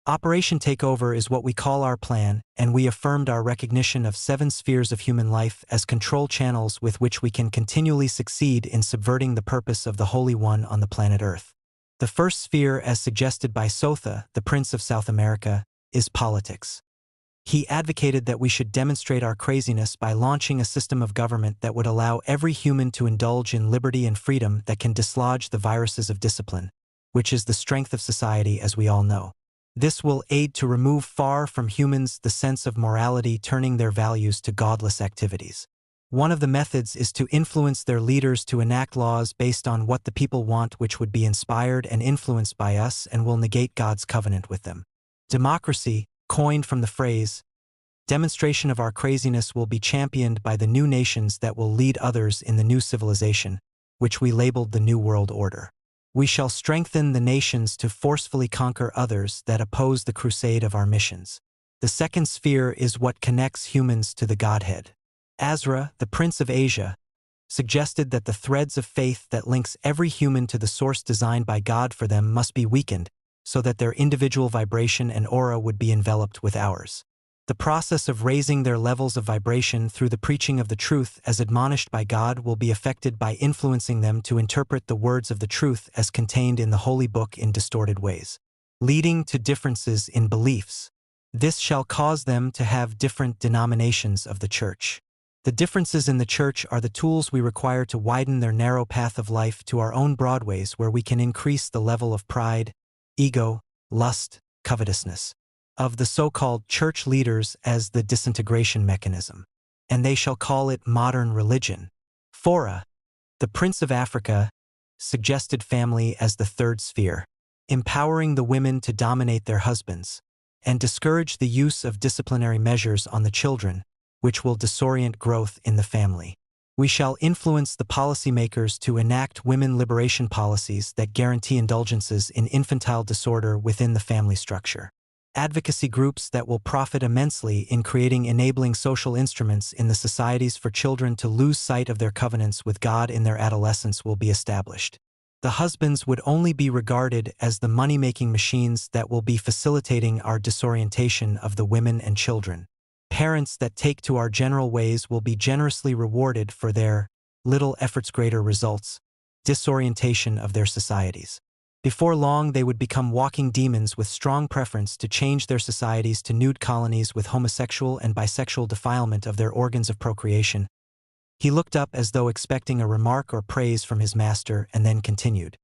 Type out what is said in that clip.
Operation Takeover is what we call our plan, and we affirmed our recognition of 7 spheres of human life as control channels with which we can continually succeed in subverting the purpose of the Holy One on the planet Earth. The first sphere, as suggested by Sotha, the Prince of South America, is politics. He advocated that we should demonstrate our craziness by launching a system of government that would allow every human to indulge in liberty and freedom that can dislodge the viruses of discipline, which is the strength of society as we all know. This will aid to remove far from humans the sense of morality, turning their values to godless activities. One of the methods is to influence their leaders to enact laws based on what the people want, which would be inspired and influenced by us and will negate God's covenant with them. Democracy, coined from the phrase, demonstration of our craziness, will be championed by the new nations that will lead others in the new civilization, which we labeled the New World Order. We shall strengthen the nations to forcefully conquer others that oppose the crusade of our missions. The second sphere is what connects humans to the Godhead. Azra, the Prince of Asia, suggested that the threads of faith that links every human to the source designed by God for them must be weakened, so that their individual vibration and aura would be enveloped with ours. The process of raising their levels of vibration through the preaching of the truth as admonished by God will be effected by influencing them to interpret the words of the truth as contained in the Holy Book in distorted ways, leading to differences in beliefs. This shall cause them to have different denominations of the church. The differences in the church are the tools we require to widen their narrow path of life to our own broad ways, where we can increase the level of pride, ego, lust, covetousness of the so-called church leaders as the disintegration mechanism, and they shall call it modern religion. Fora, the Prince of Africa, suggested family as the third sphere, empowering the women to dominate their husbands, and discourage the use of disciplinary measures on the children, which will disorient growth in the family. We shall influence the policymakers to enact women liberation policies that guarantee indulgences in infantile disorder within the family structure. Advocacy groups that will profit immensely in creating enabling social instruments in the societies for children to lose sight of their covenants with God in their adolescence will be established. The husbands would only be regarded as the money-making machines that will be facilitating our disorientation of the women and children. Parents that take to our general ways will be generously rewarded for their little efforts, greater results, disorientation of their societies. Before long, they would become walking demons with strong preference to change their societies to nude colonies with homosexual and bisexual defilement of their organs of procreation. He looked up as though expecting a remark or praise from his master and then continued.